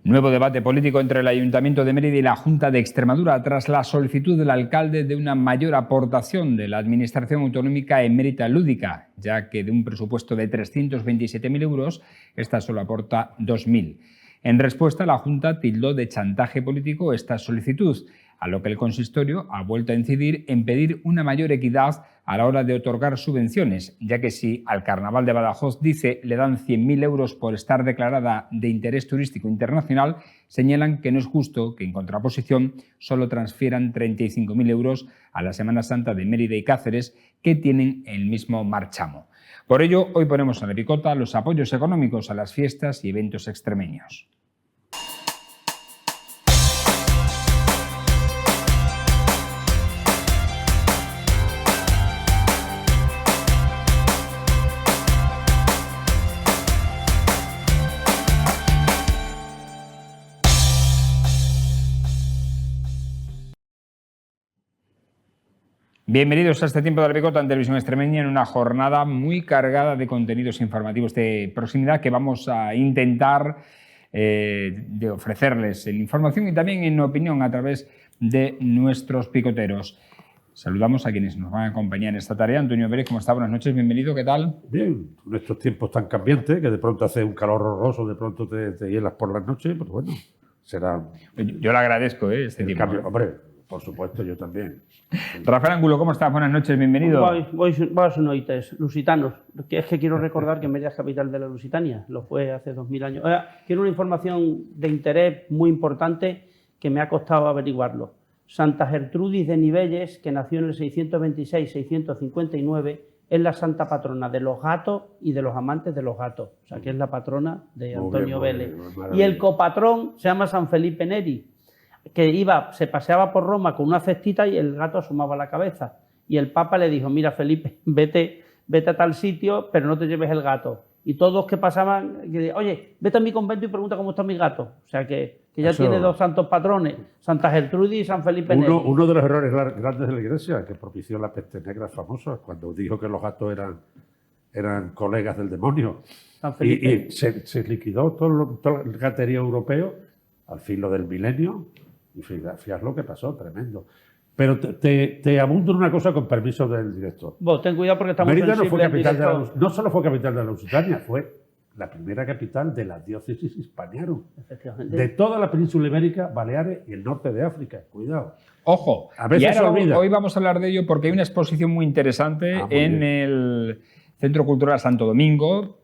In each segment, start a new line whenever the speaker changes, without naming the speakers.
Nuevo debate político entre el Ayuntamiento de Mérida y la Junta de Extremadura tras la solicitud del alcalde de una mayor aportación de la Administración Autonómica en Mérida Lúdica, ya que de un presupuesto de 327.000 euros, esta solo aporta 2.000. En respuesta, la Junta tildó de chantaje político esta solicitud, a lo que el consistorio ha vuelto a incidir en pedir una mayor equidad a la hora de otorgar subvenciones, ya que si al Carnaval de Badajoz dice le dan 100.000 euros por estar declarada de interés turístico internacional, señalan que no es justo que en contraposición solo transfieran 35.000 euros a la Semana Santa de Mérida y Cáceres, que tienen el mismo marchamo. Por ello, hoy ponemos en la picota los apoyos económicos a las fiestas y eventos extremeños. Bienvenidos a este tiempo de la picota en Televisión Extremeña, en una jornada muy cargada de contenidos informativos de proximidad que vamos a intentar de ofrecerles en información y también en opinión a través de nuestros picoteros. Saludamos a quienes nos van a acompañar en esta tarea. Antonio Pérez, ¿cómo está? Buenas noches, bienvenido, ¿qué tal?
Bien, en estos tiempos tan cambiantes, que de pronto hace un calor horroroso, de pronto te hielas por las noches, pero bueno, será...
Yo le agradezco este tiempo.
Cambio. Hombre, por supuesto, yo también.
Rafael Angulo, ¿cómo estás? Buenas noches, bienvenido.
Buenas noches, lusitanos. Que es que quiero recordar que Mérida es capital de la Lusitania, lo fue hace 2000 años. Quiero una información de interés muy importante que me ha costado averiguarlo. Santa Gertrudis de Nivelles, que nació en el 626-659, es la santa patrona de los gatos y de los amantes de los gatos. O sea, que es la patrona de Antonio Vélez. Y el copatrón se llama San Felipe Neri, que se paseaba por Roma con una cestita y el gato asomaba la cabeza. Y el Papa le dijo, mira Felipe, vete a tal sitio, pero no te lleves el gato. Y todos que pasaban, oye, vete a mi convento y pregunta cómo está mi gato. O sea que ya tiene dos santos patrones, Santa Gertrudis y San Felipe Neri.
Uno de los errores grandes de la Iglesia, que propició la peste negra famosa, cuando dijo que los gatos eran colegas del demonio. Y se liquidó todo el gaterío europeo al filo del milenio. Y fíjate lo que pasó, tremendo. Pero te abundo en una cosa con permiso del director.
Vos ten cuidado porque estamos
Mérida no solo fue capital de la Lusitania, fue la primera capital de la diócesis hispaniarum.
Efectivamente.
De toda la península ibérica, Baleares y el norte de África. Cuidado.
Ojo,
a veces se olvida.
Hoy vamos a hablar de ello porque hay una exposición muy interesante en el Centro Cultural Santo Domingo,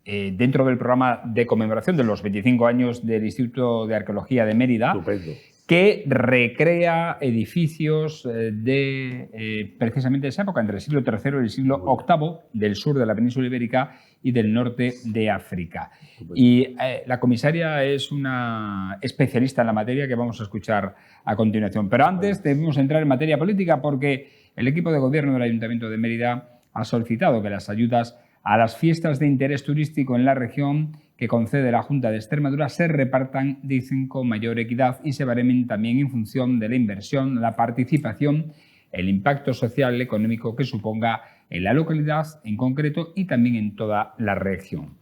dentro del programa de conmemoración de los 25 años del Instituto de Arqueología de Mérida.
Estupendo.
Que recrea edificios de precisamente esa época, entre el siglo III y el siglo VIII, del sur de la península ibérica y del norte de África. Y la comisaria es una especialista en la materia que vamos a escuchar a continuación. Pero antes debemos entrar en materia política porque el equipo de gobierno del Ayuntamiento de Mérida ha solicitado que las ayudas a las fiestas de interés turístico en la región que concede la Junta de Extremadura se repartan, dicen, con mayor equidad y se baremen también en función de la inversión, la participación, el impacto social y económico que suponga en la localidad en concreto y también en toda la región.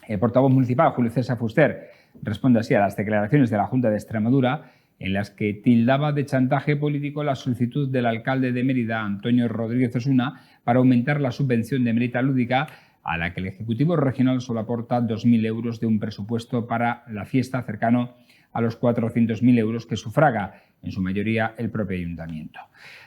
El portavoz municipal, Julio César Fuster, responde así a las declaraciones de la Junta de Extremadura en las que tildaba de chantaje político la solicitud del alcalde de Mérida, Antonio Rodríguez Osuna, para aumentar la subvención de Mérida Lúdica, a la que el Ejecutivo Regional solo aporta 2.000 euros de un presupuesto para la fiesta cercano a los 400.000 euros que sufraga, en su mayoría, el propio Ayuntamiento.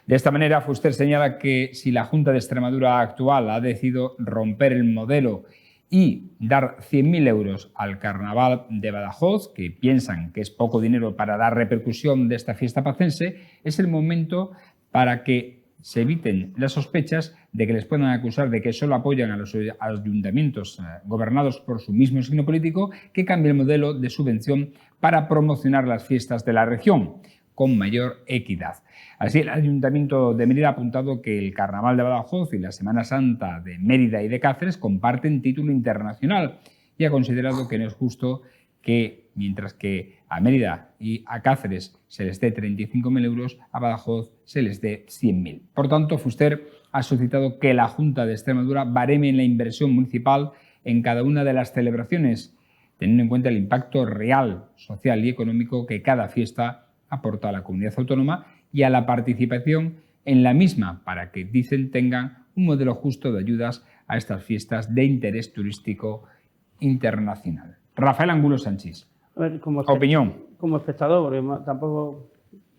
De esta manera, Fuster señala que si la Junta de Extremadura actual ha decidido romper el modelo y dar 100.000 euros al Carnaval de Badajoz, que piensan que es poco dinero para la repercusión de esta fiesta pacense, es el momento para que se eviten las sospechas de que les puedan acusar de que solo apoyan a los ayuntamientos gobernados por su mismo signo político, que cambie el modelo de subvención para promocionar las fiestas de la región con mayor equidad. Así, el Ayuntamiento de Mérida ha apuntado que el Carnaval de Badajoz y la Semana Santa de Mérida y de Cáceres comparten título internacional y ha considerado que no es justo que, mientras que a Mérida y a Cáceres se les dé 35.000 euros, a Badajoz se les dé 100.000. Por tanto, Fuster ha solicitado que la Junta de Extremadura bareme la inversión municipal en cada una de las celebraciones teniendo en cuenta el impacto real, social y económico que cada fiesta aporta a la comunidad autónoma y a la participación en la misma, para que, dicen, tengan un modelo justo de ayudas a estas fiestas de interés turístico internacional. Rafael Angulo Sanchis,
A ver,
opinión.
Como espectador, porque tampoco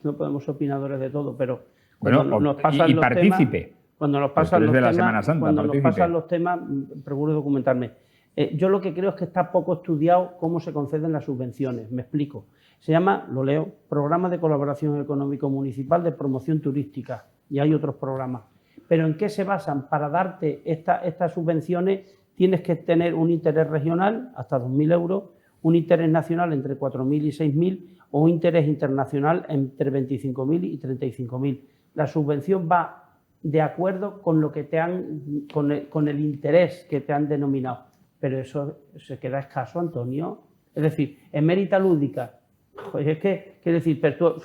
no podemos ser opinadores de todo, pero
Bueno,
cuando nos pasan
y
los
partícipe.
temas, cuando nos
Pues
pasan
tú eres
los
de la
temas,
Semana Santa,
cuando nos
partícipe.
pasan los temas, procuro documentarme. Yo lo que creo es que está poco estudiado cómo se conceden las subvenciones. Me explico. Se llama, lo leo, Programa de Colaboración Económico Municipal de Promoción Turística, y hay otros programas. Pero ¿en qué se basan? Para darte estas subvenciones tienes que tener un interés regional, hasta 2.000 euros, un interés nacional entre 4.000 y 6.000, o un interés internacional entre 25.000 y 35.000. La subvención va de acuerdo con lo que con el interés que te han denominado. Pero eso se queda escaso, Antonio. Es decir, en Mérida Lúdica, pues es que, quiero decir, pero tú,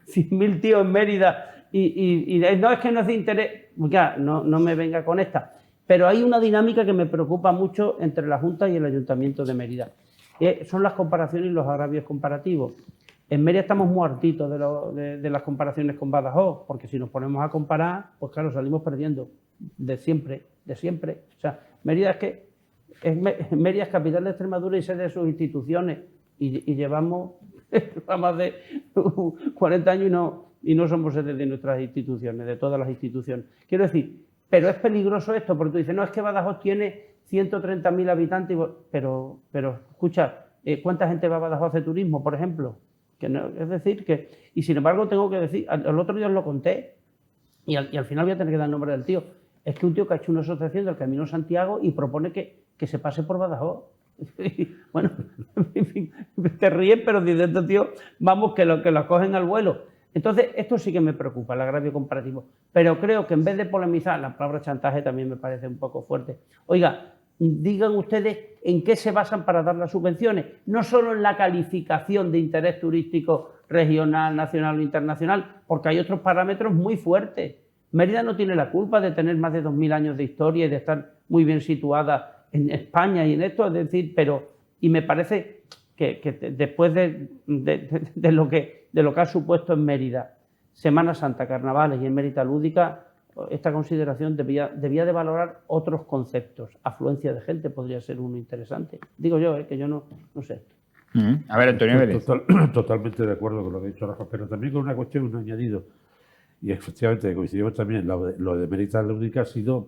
100.000 tíos en Mérida y no, es que no es de interés, ya, no me venga con esta. Pero hay una dinámica que me preocupa mucho entre la Junta y el Ayuntamiento de Mérida. Son las comparaciones y los agravios comparativos. En Mérida estamos muy hartitos de las comparaciones con Badajoz, porque si nos ponemos a comparar, pues claro, salimos perdiendo de siempre. O sea, Mérida Mérida es capital de Extremadura y sede de sus instituciones, y llevamos más de 40 años y no somos sede de nuestras instituciones, de todas las instituciones. Quiero decir, pero es peligroso esto, porque tú dices, no, es que Badajoz tiene 130.000 habitantes, pero escucha, ¿cuánta gente va a Badajoz a hacer turismo, por ejemplo? Que no, es decir, que... Y sin embargo tengo que decir, el otro día os lo conté, y al final voy a tener que dar el nombre del tío. Es que un tío que ha hecho una asociación del Camino Santiago y propone que se pase por Badajoz. Bueno, en fin, te ríes, pero dices, este tío, vamos, que lo cogen al vuelo. Entonces, esto sí que me preocupa, el agravio comparativo. Pero creo que en vez de polemizar, la palabra chantaje también me parece un poco fuerte. Oiga, digan ustedes en qué se basan para dar las subvenciones. No solo en la calificación de interés turístico regional, nacional o internacional, porque hay otros parámetros muy fuertes. Mérida no tiene la culpa de tener más de 2.000 años de historia y de estar muy bien situada en España y en esto, es decir, y me parece que después de lo que ha supuesto en Mérida, Semana Santa, carnavales y en Mérida Lúdica, esta consideración debía de valorar otros conceptos. Afluencia de gente podría ser uno interesante. Digo yo, que yo no sé.
A ver, Antonio Vélez.
Totalmente de acuerdo con lo que ha dicho Rafa, pero también con una cuestión, un añadido. Y efectivamente coincidimos también, lo de Mérida Lúdica ha sido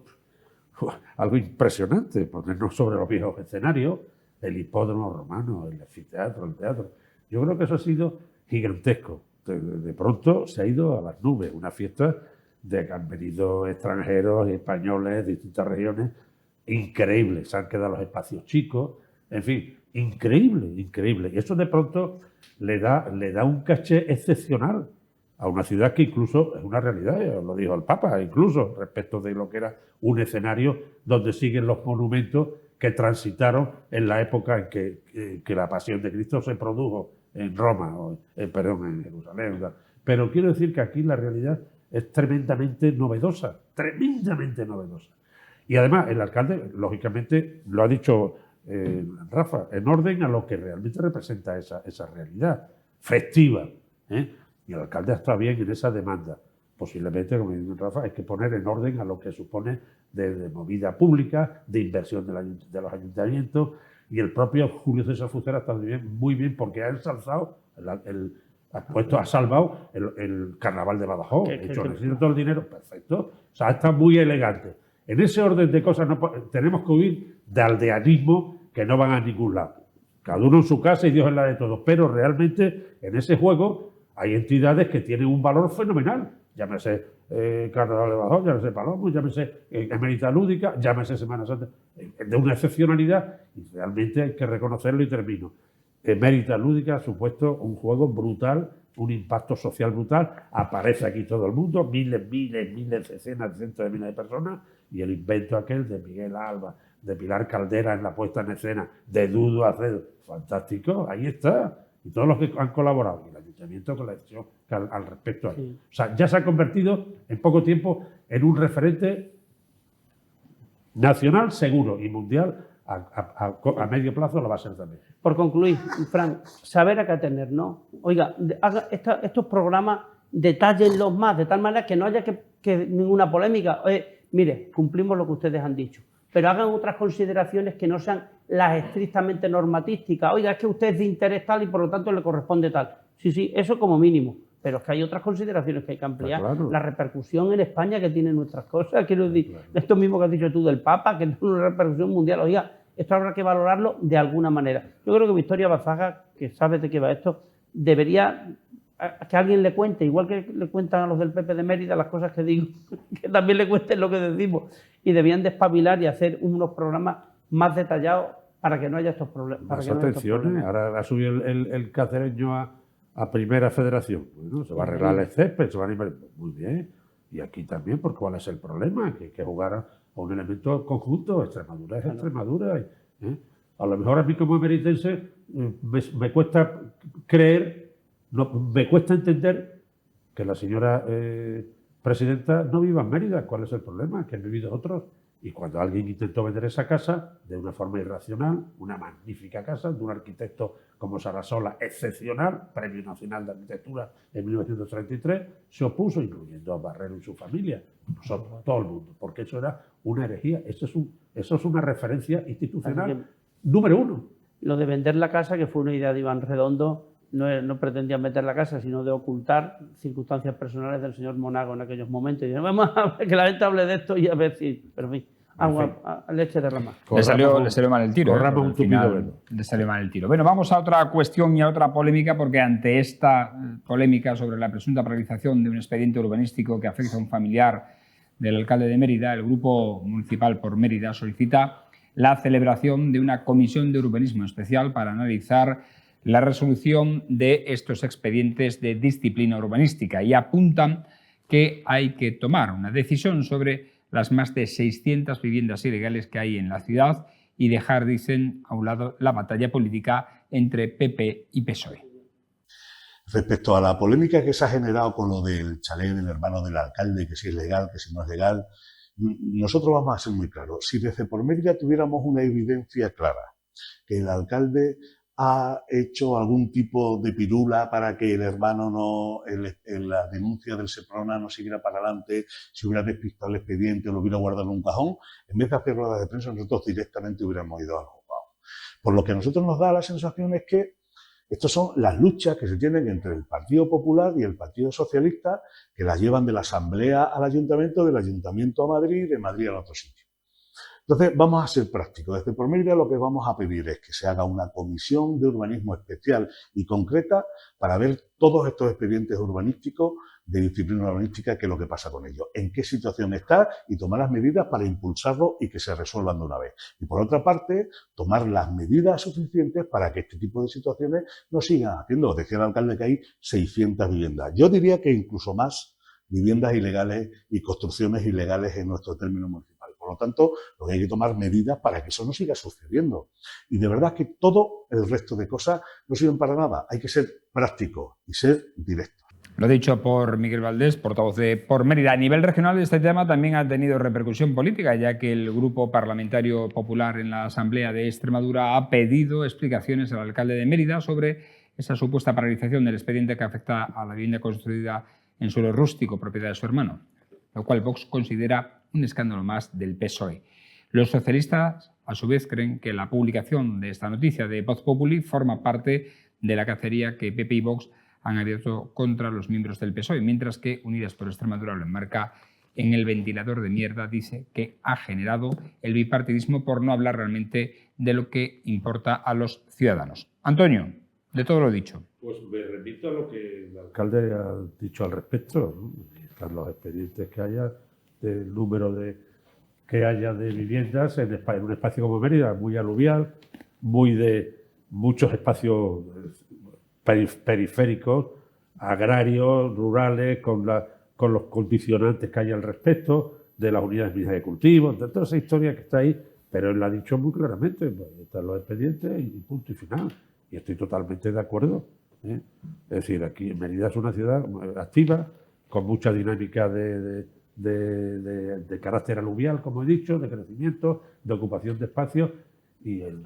algo impresionante, ponernos sobre los viejos escenarios, el hipódromo romano, el anfiteatro, el teatro. Yo creo que eso ha sido gigantesco. De pronto se ha ido a las nubes, una fiesta de que han venido extranjeros, españoles de distintas regiones, increíble. Se han quedado los espacios chicos, en fin, increíble. Y eso de pronto le da un caché excepcional a una ciudad que incluso es una realidad, lo dijo el Papa, incluso respecto de lo que era un escenario donde siguen los monumentos que transitaron en la época en que la Pasión de Cristo se produjo en Roma, en Jerusalén. Pero quiero decir que aquí la realidad es tremendamente novedosa. Y además el alcalde, lógicamente, lo ha dicho Rafa, en orden a lo que realmente representa esa realidad festiva, y el alcalde está bien en esa demanda. Posiblemente, como dice Rafa, hay que poner en orden a lo que supone de movida pública, de inversión de los ayuntamientos, y el propio Julio César Fuster está muy bien porque ha ensalzado, ha salvado el carnaval de Badajoz. De hecho, necesita todo el dinero, perfecto. O sea, está muy elegante. En ese orden de cosas tenemos que huir de aldeanismo que no van a ningún lado. Cada uno en su casa y Dios en la de todos. Pero realmente en ese juego hay entidades que tienen un valor fenomenal. Llámese Carnaval de Badajoz, llámese Palomo, llámese Mérida Lúdica, llámese Semana Santa, de una excepcionalidad, y realmente hay que reconocerlo y termino. Mérida Lúdica ha supuesto un juego brutal, un impacto social brutal, aparece aquí todo el mundo, miles, decenas, cientos de miles de personas, y el invento aquel de Miguel Alba, de Pilar Caldera en la puesta en escena, de Dudo Acedo, fantástico, ahí está. Y todos los que han colaborado, y el ayuntamiento con la decisión al respecto. Sí. O sea, ya se ha convertido en poco tiempo en un referente nacional seguro y mundial a medio plazo lo va a ser también.
Por concluir, Fran, saber a qué atener, ¿no? Oiga, estos programas detállenlos más, de tal manera que no haya que ninguna polémica. Mire, cumplimos lo que ustedes han dicho, pero hagan otras consideraciones que no sean las estrictamente normatísticas. Oiga, es que usted es de interés tal y por lo tanto le corresponde tal. Sí, eso como mínimo. Pero es que hay otras consideraciones que hay que ampliar.
Claro.
La repercusión en España que tienen nuestras cosas. Quiero decir,
Claro.
esto mismo que has dicho tú del Papa, que tiene una repercusión mundial. Oiga, esto habrá que valorarlo de alguna manera. Yo creo que Victoria Bazaga, que sabe de qué va esto, debería que alguien le cuente, igual que le cuentan a los del PP de Mérida las cosas que digo, que también le cuenten lo que decimos. Y debían despabilar y hacer unos programas más detallados para que no haya estos problemas.
Más atención, ahora ha subido el cacereño a Primera Federación. Bueno, se va a arreglar el césped, se va a animar. Muy bien. Y aquí también, porque ¿cuál es el problema? Que hay que jugar a un elemento conjunto. Extremadura es Extremadura. A lo mejor a mí como emeritense me cuesta creer, me cuesta entender que la señora presidenta no viva en Mérida. ¿Cuál es el problema? Que han vivido otros. Y cuando alguien intentó vender esa casa de una forma irracional, una magnífica casa de un arquitecto como Sarasola, excepcional, Premio Nacional de Arquitectura en 1933, se opuso, incluyendo a Barrero y su familia, nosotros, todo el mundo, porque eso era una herejía. Eso es una referencia institucional número uno. Lo de vender la casa, que fue una idea de Iván Redondo, no pretendían vender la casa, sino de ocultar circunstancias personales del señor Monago en aquellos momentos. Y dijeron, vamos a ver que la gente hable de esto y a ver si... Pero en fin, agua, leche derramada.
Le salió mal el tiro.
Corramos un tupido velo.
Le salió mal el tiro. Bueno, vamos a otra cuestión y a otra polémica, porque ante esta polémica sobre la presunta paralización de un expediente urbanístico que afecta a un familiar del alcalde de Mérida, el Grupo Municipal por Mérida solicita la celebración de una comisión de urbanismo especial para analizar la resolución de estos expedientes de disciplina urbanística y apuntan que hay que tomar una decisión sobre las más de 600 viviendas ilegales que hay en la ciudad y dejar, dicen, a un lado la batalla política entre PP y PSOE.
Respecto a la polémica que se ha generado con lo del chalet del hermano del alcalde, que si es legal, que si no es legal, nosotros vamos a ser muy claros. Si desde por Mérida tuviéramos una evidencia clara que el alcalde ha hecho algún tipo de pirula para que el hermano en la denuncia del Seprona no siguiera para adelante, si hubiera despistado el expediente o lo hubiera guardado en un cajón, en vez de hacer ruedas de prensa, nosotros directamente hubiéramos ido al juzgado. Por lo que a nosotros nos da la sensación es que estas son las luchas que se tienen entre el Partido Popular y el Partido Socialista, que las llevan de la Asamblea al Ayuntamiento, del Ayuntamiento a Madrid y de Madrid al otro sitio. Entonces, vamos a ser prácticos. Desde por Mérida lo que vamos a pedir es que se haga una comisión de urbanismo especial y concreta para ver todos estos expedientes urbanísticos de disciplina urbanística, qué es lo que pasa con ellos, en qué situación está y tomar las medidas para impulsarlo y que se resuelvan de una vez. Y por otra parte, tomar las medidas suficientes para que este tipo de situaciones no sigan haciendo. Decía el alcalde que hay 600 viviendas. Yo diría que incluso más viviendas ilegales y construcciones ilegales en nuestro término municipal. Por lo tanto, lo que hay que tomar medidas para que eso no siga sucediendo. Y de verdad que todo el resto de cosas no sirven para nada. Hay que ser práctico y ser directo.
Lo dicho por Miguel Valdés, portavoz de Por Mérida. A nivel regional, este tema también ha tenido repercusión política, ya que el Grupo Parlamentario Popular en la Asamblea de Extremadura ha pedido explicaciones al alcalde de Mérida sobre esa supuesta paralización del expediente que afecta a la vivienda construida en suelo rústico, propiedad de su hermano, lo cual Vox considera un escándalo más del PSOE. Los socialistas, a su vez, creen que la publicación de esta noticia de Voz Populi forma parte de la cacería que PP y Vox han abierto contra los miembros del PSOE, mientras que Unidas por Extremadura lo enmarca en el ventilador de mierda, dice que ha generado el bipartidismo por no hablar realmente de lo que importa a los ciudadanos. Antonio, de todo lo dicho.
Pues me remito a lo que el alcalde ha dicho al respecto, ¿no? Están los expedientes que haya, del número que haya de viviendas en un espacio como Mérida, muy aluvial, muy de muchos espacios periféricos, agrarios, rurales, con los condicionantes que hay al respecto, de las unidades mixtas de cultivo, de toda esa historia que está ahí, pero él lo ha dicho muy claramente, pues, están los expedientes y punto y final. Y estoy totalmente de acuerdo. Es decir, aquí Mérida es una ciudad activa, con mucha dinámica de carácter aluvial, como he dicho, de crecimiento, de ocupación de espacios, y él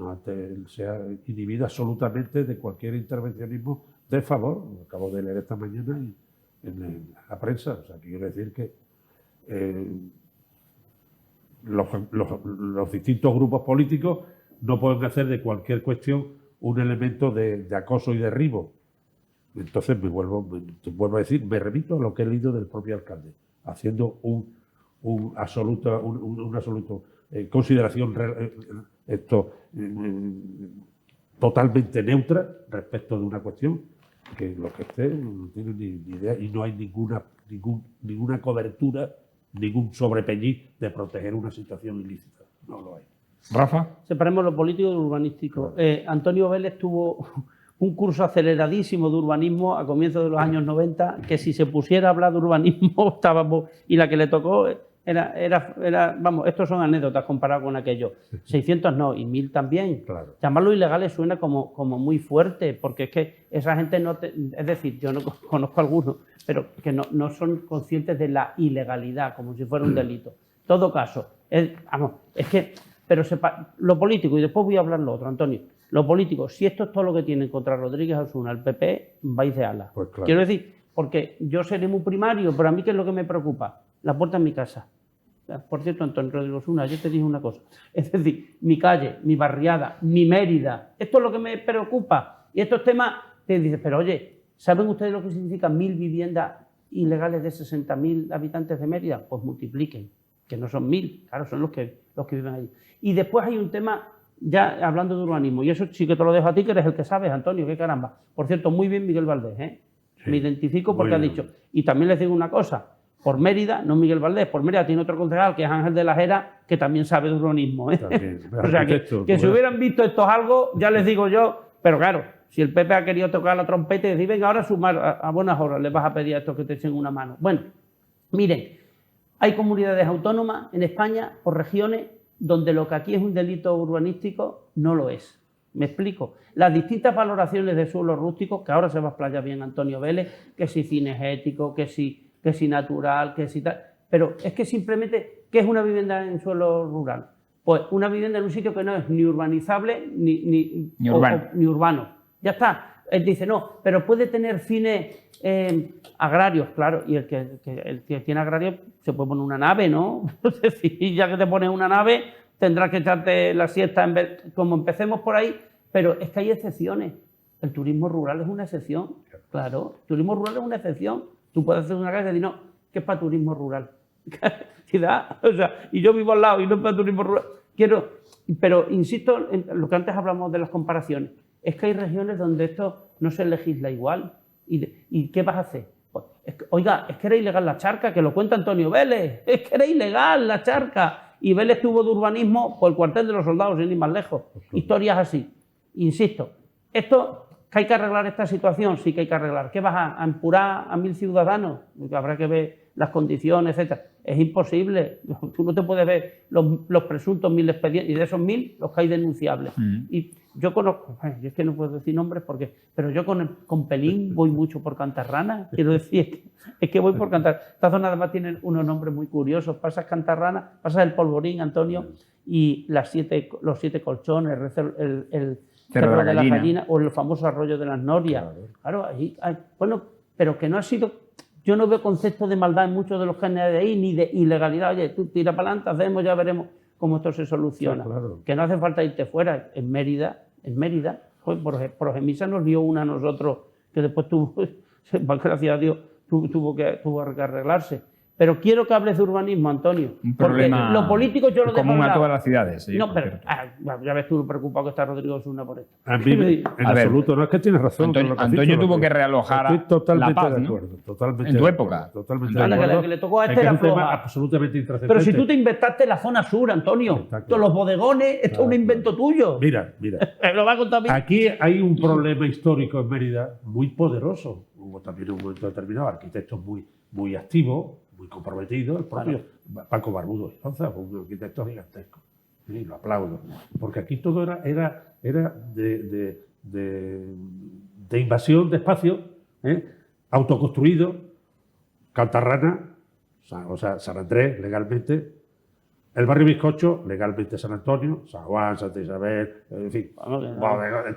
se ha inhibido absolutamente de cualquier intervencionismo de favor. Lo acabo de leer esta mañana en la prensa. O sea, quiero decir que los distintos grupos políticos no pueden hacer de cualquier cuestión un elemento de acoso y derribo. Entonces vuelvo a decir, me remito a lo que he leído del propio alcalde, haciendo una absoluta consideración totalmente neutra respecto de una cuestión que lo que esté no tiene ni idea, y no hay ninguna cobertura, ningún sobrepeñí de proteger una situación ilícita. No lo hay.
Rafa.
Separemos lo político de lo urbanístico. Antonio Vélez tuvo un curso aceleradísimo de urbanismo a comienzos de los años 90, que si se pusiera a hablar de urbanismo estábamos, y la que le tocó vamos, estos son anécdotas comparadas con aquello. 600 no, y 1000 también. Claro. Llamarlo ilegales suena como muy fuerte, porque es que esa gente es decir, yo no conozco a algunos, pero que no son conscientes de la ilegalidad, como si fuera un delito. En todo caso, pero lo político, y después voy a hablar lo otro, Antonio. Lo político, si esto es todo lo que tienen contra Rodríguez Osuna, el PP, vais de ala.
Pues claro.
Quiero decir, porque yo seré muy primario, pero a mí, ¿qué es lo que me preocupa? La puerta en mi casa. Por cierto, Antonio Rodríguez Osuna, yo te dije una cosa. Es decir, mi calle, mi barriada, mi Mérida. Esto es lo que me preocupa. Y estos temas, te dices, pero oye, ¿saben ustedes lo que significa 1000 viviendas ilegales de 60.000 habitantes de Mérida? Pues multipliquen, que no son 1000, claro, son los que viven allí. Y después hay un tema, ya hablando de urbanismo, y eso sí que te lo dejo a ti, que eres el que sabes, Antonio, qué caramba. Por cierto, muy bien Miguel Valdés, ¿eh? Sí, me identifico porque ha dicho. Y también les digo una cosa, por Mérida, no Miguel Valdés, por Mérida tiene otro concejal, que es Ángel de la Jera, que también sabe de urbanismo, ¿eh? También, o sea, que si hubieran visto estos algo, ya les digo yo, pero claro, si el PP ha querido tocar la trompeta y decir, venga, ahora sumar a buenas horas, les vas a pedir a estos que te echen una mano. Bueno, miren, hay comunidades autónomas en España, por regiones, donde lo que aquí es un delito urbanístico no lo es. Me explico. Las distintas valoraciones de suelos rústicos, que ahora se va a explayar bien Antonio Vélez, que si cinegético, que si natural, que si tal. Pero es que simplemente, ¿qué es una vivienda en suelo rural? Pues una vivienda en un sitio que no es ni urbanizable ni urbano. Ya está. Él dice, no, pero puede tener fines agrarios, claro, y el que tiene agrarios se puede poner una nave, ¿no? Es decir, ya que te pones una nave, tendrás que echarte la siesta como empecemos por ahí, pero es que hay excepciones. El turismo rural es una excepción, claro, el turismo rural es una excepción. Tú puedes hacer una casa y decir, no, que es para turismo rural. O sea, y yo vivo al lado y no es para turismo rural. Pero insisto en lo que antes hablamos de las comparaciones, es que hay regiones donde esto no se legisla igual. ¿Y qué vas a hacer? Pues, oiga, es que era ilegal la charca, que lo cuenta Antonio Vélez, es que era ilegal la charca. Y Vélez tuvo de urbanismo por el cuartel de los soldados, sin ir más lejos. Historias así. Insisto, esto, que hay que arreglar esta situación, sí que hay que arreglar. ¿Qué vas a empurar a 1000 ciudadanos? Porque habrá que ver las condiciones, etc. Es imposible. Tú no te puedes ver los presuntos 1000 expedientes, y de esos 1000 los que hay denunciables. Y yo conozco, es que no puedo decir nombres, pero yo con Pelín voy mucho por Cantarrana. Quiero decir, es que voy por Cantarrana. Esta zona además tiene unos nombres muy curiosos. Pasas Cantarrana, pasas el Polvorín, Antonio, y los 7 colchones, el Cerro de la Gallina, o el famoso Arroyo de las Norias. Claro, ahí hay, bueno, pero que no ha sido. Yo no veo concepto de maldad en muchos de los géneros de ahí, ni de ilegalidad. Oye, tú tira para adelante, hacemos, ya veremos cómo esto se soluciona. Sí, claro. Que no hace falta irte fuera. En Mérida, por Gemisa nos dio una a nosotros, que después tuvo, gracias a Dios, tuvo que arreglarse. Pero quiero que hables de urbanismo, Antonio.
Un problema
lo político yo lo dejo
común a todas las ciudades. Sí,
no, pero ya ves tú lo preocupado que está Rodrigo Osuna por esto.
A mí, en absoluto, no es que tienes razón.
Antonio tuvo que realojar La Paz,
de acuerdo, totalmente
en tu época.
Totalmente de acuerdo.
Que le tocó a este
la
la floja.
un tema absolutamente intrascendente.
Pero si tú te inventaste la zona sur, Antonio, todos los bodegones, esto es un invento tuyo.
Mira.
Lo va a contar bien.
Aquí hay un problema histórico en Mérida muy poderoso. Hubo también un momento determinado arquitectos muy activos, muy comprometido, el propio Paco Barbudo Esponza, fue un arquitecto gigantesco. Sí, lo aplaudo. Porque aquí todo era de invasión de espacio, autoconstruido, Cantarrana, o sea, San Andrés, legalmente, El barrio Bizcocho, legalmente San Antonio, San Juan, Santa Isabel, en fin,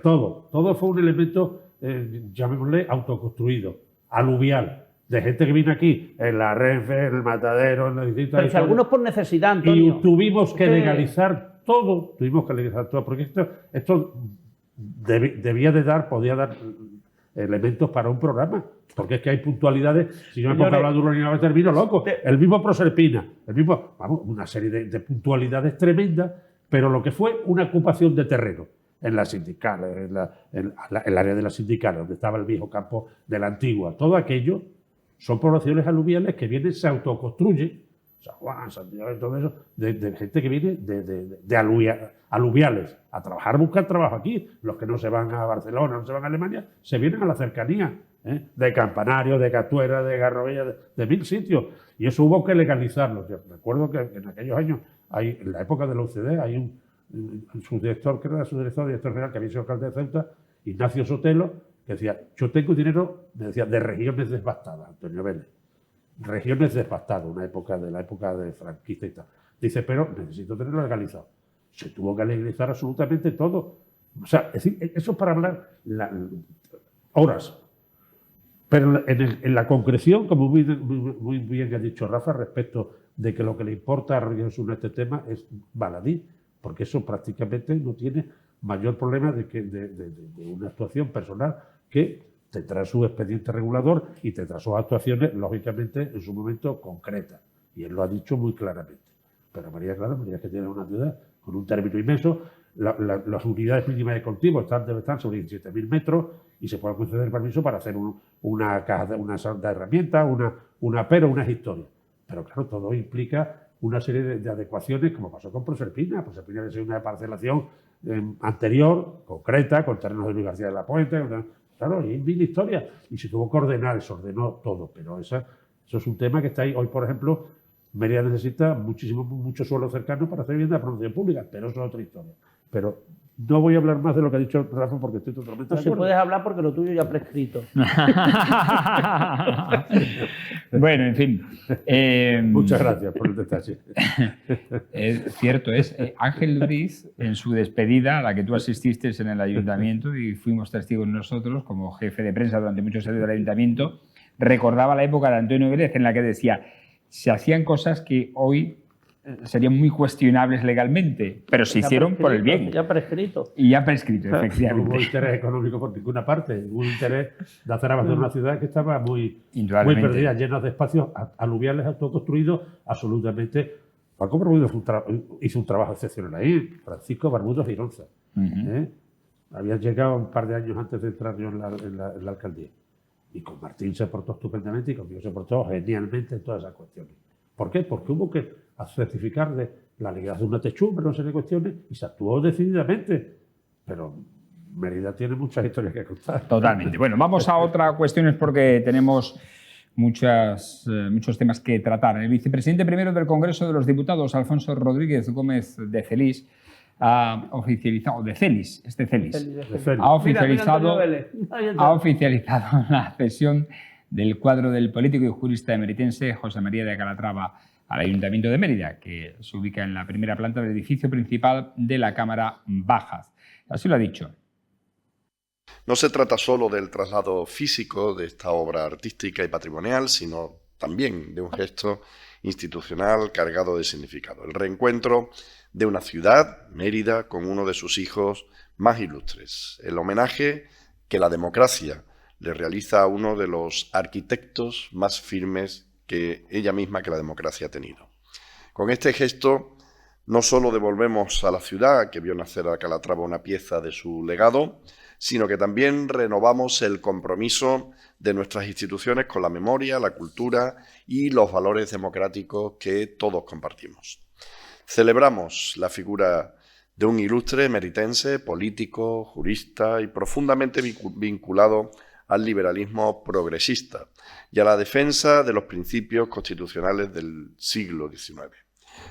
todo fue un elemento, llamémosle, autoconstruido, aluvial, de gente que vino aquí en la Renfe, en el Matadero, en las distintas...
Pero si algunos por necesidad, Antonio.
Y tuvimos que legalizar todo, porque esto debía de dar, podía dar elementos para un programa. Porque es que hay puntualidades, si yo me pongo a hablar de Urbanización, termino loco. El mismo Proserpina, una serie de puntualidades tremendas, pero lo que fue una ocupación de terreno en las sindicales, en el área de las sindicales, donde estaba el viejo campo de la antigua. Todo aquello son poblaciones aluviales que vienen, se autoconstruyen, San Juan, Santiago, todo eso, de gente que viene de aluviales a trabajar, buscar trabajo aquí. Los que no se van a Barcelona, no se van a Alemania, se vienen a la cercanía. De Campanario, de Catuera, de Garrovella, de 1000 sitios. Y eso hubo que legalizarlo. Yo recuerdo que en aquellos años, en la época de la UCD, hay un subdirector, que era director general, que había sido alcalde de Ceuta, Ignacio Sotelo, que decía, yo tengo dinero, me decía, de regiones devastadas, Antonio Vélez. Regiones devastadas, la época de franquista y tal. Dice, pero necesito tenerlo legalizado. Se tuvo que legalizar absolutamente todo. O sea, es decir, eso es para hablar horas. Pero en la concreción, como muy bien ha dicho Rafa, respecto de que lo que le importa a Río Sur en este tema es baladí, porque eso prácticamente no tiene mayor problema de una actuación personal que tendrá su expediente regulador y tendrá sus actuaciones, lógicamente, en su momento concretas. Y él lo ha dicho muy claramente. Pero María es que tiene una ciudad con un término inmenso. Las unidades mínimas de cultivo deben estar sobre 17.000 metros y se puede conceder permiso para hacer una caja, una sala de herramientas, una pera, unas historias. Pero claro, todo implica una serie de adecuaciones, como pasó con Proserpina. Proserpina debe ser una parcelación anterior, concreta, con terrenos de Luis García de la Puente. Claro, y hay 1000 historias. Y se tuvo que ordenar, se ordenó todo. Pero eso es un tema que está ahí. Hoy, por ejemplo, Mérida necesita mucho suelo cercano para hacer vivienda de promoción pública, pero eso es otra historia. Pero no voy a hablar más de lo que ha dicho Rafa porque estoy totalmente de acuerdo.
No, si puedes hablar porque lo tuyo ya ha prescrito.
Bueno, en fin.
Muchas gracias por el detalle.
Cierto es, Ángel Briz, en su despedida, a la que tú asististe en el ayuntamiento y fuimos testigos nosotros, como jefe de prensa durante muchos años del ayuntamiento, recordaba la época de Antonio Vélez en la que decía, se hacían cosas que hoy serían muy cuestionables legalmente, pero se hicieron por el bien.
Ya prescrito.
Y ya prescrito, efectivamente.
No hubo interés económico por ninguna parte, hubo interés de hacer avanzar una ciudad que estaba muy perdida, llena de espacios aluviales autoconstruidos, absolutamente. Paco Barbudos hizo un trabajo excepcional ahí, Francisco Barbudos Gironza. Habían llegado un par de años antes de entrar yo en la alcaldía. Y con Martín se portó estupendamente y conmigo se portó genialmente en todas esas cuestiones. ¿Por qué? Porque hubo que certificar de la legalidad de una techumbre, no sé qué cuestiones, y se actuó decididamente. Pero Mérida tiene muchas historias que contar.
Totalmente. Bueno, vamos a otras cuestiones porque tenemos muchos temas que tratar. El vicepresidente primero del Congreso de los Diputados, Alfonso Rodríguez Gómez de Celis, ha oficializado la cesión del cuadro del político y jurista emeritense José María de Calatrava al Ayuntamiento de Mérida, que se ubica en la primera planta del edificio principal de la Cámara Baja. Así lo ha dicho.
No se trata solo del traslado físico de esta obra artística y patrimonial, sino también de un gesto institucional cargado de significado. El reencuentro de una ciudad, Mérida, con uno de sus hijos más ilustres. El homenaje que la democracia le realiza a uno de los arquitectos más firmes que ella misma, que la democracia ha tenido. Con este gesto no solo devolvemos a la ciudad que vio nacer a Calatrava una pieza de su legado, sino que también renovamos el compromiso de nuestras instituciones con la memoria, la cultura y los valores democráticos que todos compartimos. Celebramos la figura de un ilustre meritense, político, jurista y profundamente vinculado al liberalismo progresista y a la defensa de los principios constitucionales del siglo XIX.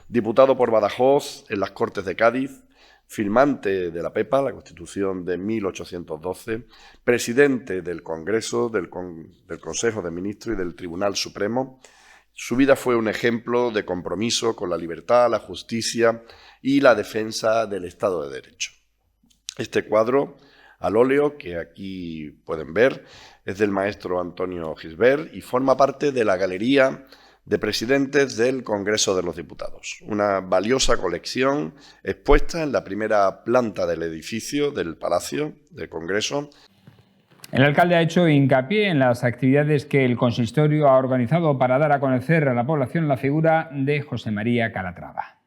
Diputado por Badajoz en las Cortes de Cádiz, firmante de la PEPA, la Constitución de 1812, presidente del Congreso, del Consejo de Ministros y del Tribunal Supremo, Su vida fue un ejemplo de compromiso con la libertad, la justicia y la defensa del Estado de Derecho. Este cuadro al óleo que aquí pueden ver es del maestro Antonio Gisbert y forma parte de la Galería de Presidentes del Congreso de los Diputados, una valiosa colección expuesta en la primera planta del edificio del Palacio del Congreso.
El alcalde ha hecho hincapié en las actividades que el consistorio ha organizado para dar a conocer a la población la figura de José María Calatrava.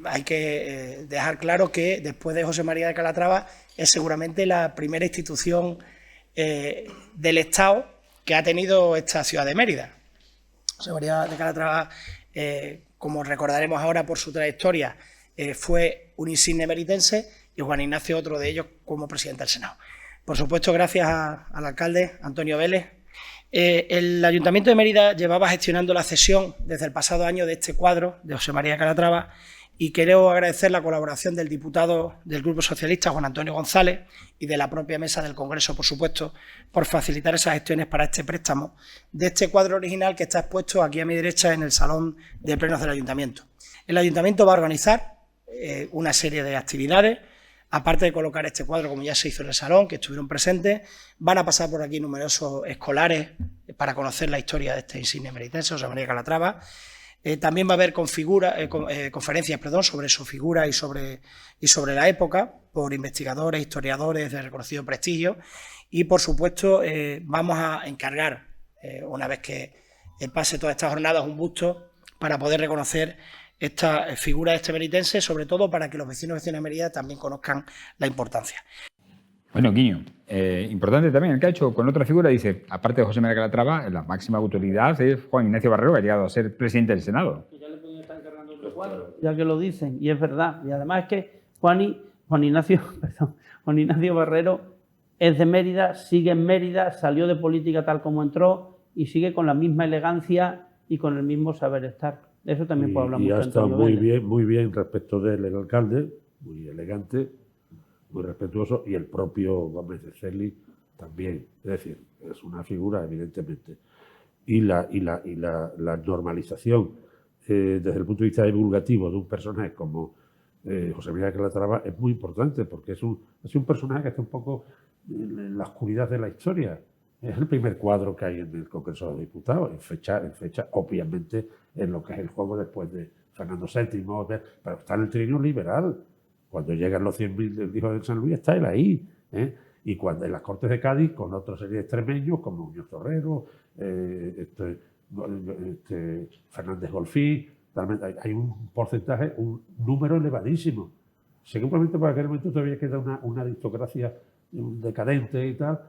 Hay que dejar claro que después de José María de Calatrava es seguramente la primera institución del Estado que ha tenido esta ciudad de Mérida. José María de Calatrava, como recordaremos ahora por su trayectoria, fue un insigne meritense y Juan Ignacio otro de ellos como presidente del Senado. Por supuesto, gracias al alcalde Antonio Vélez. El Ayuntamiento de Mérida llevaba gestionando la cesión desde el pasado año de este cuadro de José María de Calatrava y quiero agradecer la colaboración del diputado del Grupo Socialista, Juan Antonio González, y de la propia mesa del Congreso, por supuesto, por facilitar esas gestiones para este préstamo de este cuadro original que está expuesto aquí a mi derecha en el Salón de Plenos del Ayuntamiento. El Ayuntamiento va a organizar una serie de actividades. Aparte de colocar este cuadro, como ya se hizo en el salón, que estuvieron presentes, van a pasar por aquí numerosos escolares para conocer la historia de este insigne meritense, José María Calatrava. También va a haber conferencias sobre su figura y sobre la época, por investigadores, historiadores de reconocido prestigio. Y, por supuesto, vamos a encargar, una vez que pase todas estas jornadas, un busto para poder reconocer esta figura de este meritense, sobre todo para que los vecinos y vecinas de Mérida también conozcan la importancia.
Bueno, Guiño, importante también el que ha hecho con otra figura, dice, aparte de José María Calatrava, la máxima autoridad es Juan Ignacio Barrero, que ha llegado a ser presidente del Senado.
Ya le pueden estar encargando otro cuadro, ya que lo dicen, y es verdad. Y además es que Juan Ignacio Barrero es de Mérida, sigue en Mérida, salió de política tal como entró y sigue con la misma elegancia y con el mismo saber estar. De eso también puedo hablar mucho.
Y ha estado muy bien respecto del alcalde, muy elegante, muy respetuoso, y el propio Gómez de Celi también. Es decir, es una figura, evidentemente. Y la normalización desde el punto de vista divulgativo de un personaje como José María Calatrava es muy importante, porque es un personaje que está un poco en la oscuridad de la historia. Es el primer cuadro que hay en el Congreso de los Diputados, en fecha, obviamente, en lo que es el juego después de Fernando VII, pero está en el trienio liberal. Cuando llegan los 100.000 del hijo de San Luis, está él ahí. Y cuando en las Cortes de Cádiz, con otra serie de extremeños, como Muñoz Torrero, Fernández Golfí, hay un porcentaje, un número elevadísimo. Seguramente por aquel momento todavía queda una aristocracia decadente y tal.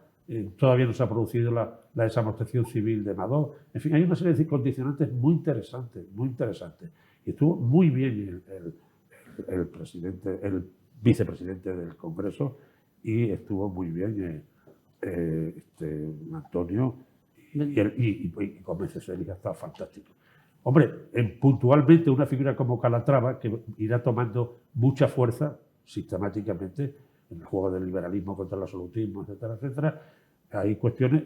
Todavía no se ha producido la desamortización civil de Madó. En fin, hay una serie de condicionantes muy interesantes, muy interesantes. Y estuvo muy bien el vicepresidente del Congreso, y estuvo muy bien Antonio, y Gómez de Celi ha estado fantástico. Hombre, puntualmente una figura como Calatrava, que irá tomando mucha fuerza sistemáticamente en el juego del liberalismo contra el absolutismo, etcétera, etcétera. Hay cuestiones.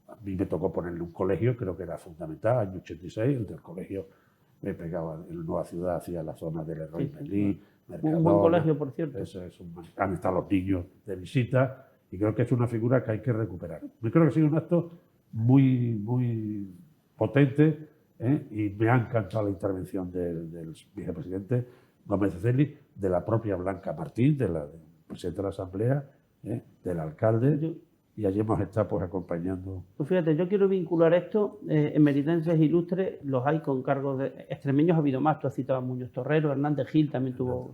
A mí me tocó ponerle un colegio, creo que era fundamental, año 86, el del colegio me pegaba en Nueva Ciudad, hacia la zona del Leroy Merlín, Mercadona.
Un buen colegio, por cierto.
Han estado los niños de visita, y creo que es una figura que hay que recuperar. Yo creo que ha sido un acto muy potente, y me ha encantado la intervención del vicepresidente Gómez de Celi, de la propia Blanca Martín, del presidente de la Asamblea, del alcalde, y allí hemos estado pues acompañando.
Pues fíjate, yo quiero vincular esto, en meritenses ilustres los hay con cargos de extremeños, ha habido más, tú has citado a Muñoz Torrero, Hernández Gil también tuvo,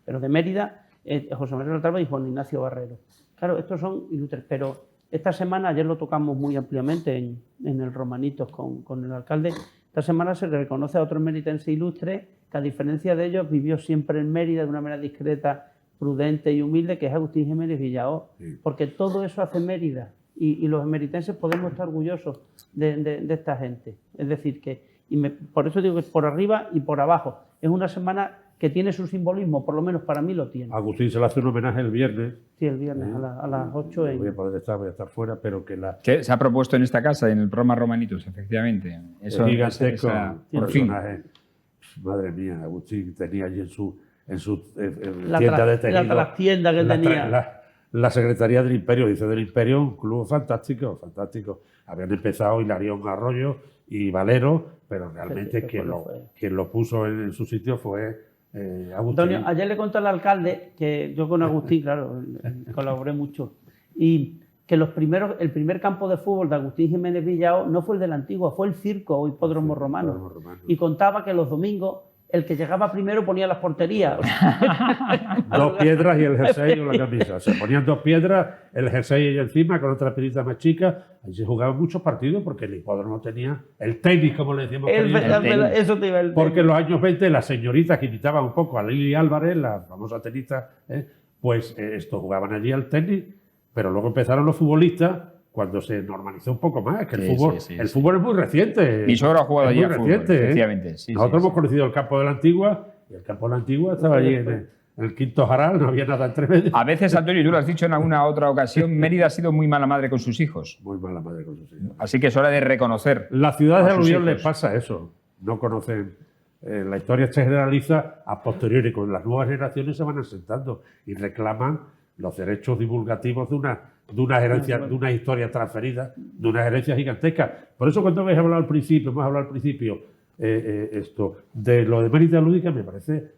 pero de Mérida, José María Calatrava y Juan Ignacio Barrero. Claro, estos son ilustres, pero esta semana, ayer lo tocamos muy ampliamente en el Romanitos con el alcalde, esta semana se le reconoce a otro meritense ilustre que, a diferencia de ellos, vivió siempre en Mérida de una manera discreta, prudente y humilde, que es Agustín Jiménez Villaó, porque todo eso hace Mérida, y los meritenses podemos estar orgullosos de esta gente. Es decir, por eso digo que es por arriba y por abajo. Es una semana que tiene su simbolismo, por lo menos para mí lo tiene.
Agustín se le hace un homenaje el viernes.
Sí, el viernes a las 8.
No voy a poder estar, voy a estar fuera, pero que la...
Que se ha propuesto en esta casa, en el programa Romanitus, efectivamente. Eso,
el gigantesco
por fin.
personaje. Madre mía, Agustín tenía allí en su
La
tienda de tejido.
La trastienda que tenía.
La Secretaría del Imperio, dice del Imperio, un club fantástico, fantástico. Habían empezado Hilarión Arroyo y Valero, pero realmente quien lo puso en su sitio fue Agustín.
Antonio, ayer le conté al alcalde que yo con Agustín, claro, colaboré mucho, y que el primer campo de fútbol de Agustín Jiménez Villao no fue el de la Antigua, fue el Circo o Hipódromo Romano. Y contaba que los domingos el que llegaba primero ponía las porterías.
2 piedras y el jersey o la camisa. Se ponían 2 piedras, el jersey y encima con otra piedrita más chica. Ahí se jugaban muchos partidos porque el hipódromo tenía el tenis, como le decíamos.
Eso te iba el
porque en los años 20 las señoritas que imitaban un poco a Lili Álvarez, la famosa tenista, pues esto jugaban allí al tenis, pero luego empezaron los futbolistas cuando se normalizó un poco más, que el fútbol es muy reciente.
Mi suegro ha jugado allí
al fútbol, efectivamente. Nosotros hemos conocido el campo de la Antigua, y el campo de la Antigua estaba allí en el Quinto Jaral, no había nada entre medio.
A veces, Antonio, tú lo has dicho en alguna otra ocasión, Mérida ha sido muy mala madre con sus hijos.
Muy mala madre con sus hijos.
Así que es hora de reconocer.
Las ciudades de aluvión les pasa eso, no conocen. La historia se generaliza a posteriori, con las nuevas generaciones se van asentando y reclaman los derechos divulgativos de una herencia, de una historia transferida, de una herencia gigantesca. Por eso cuando hemos hablado al principio, esto de lo de Mérida Lúdica me parece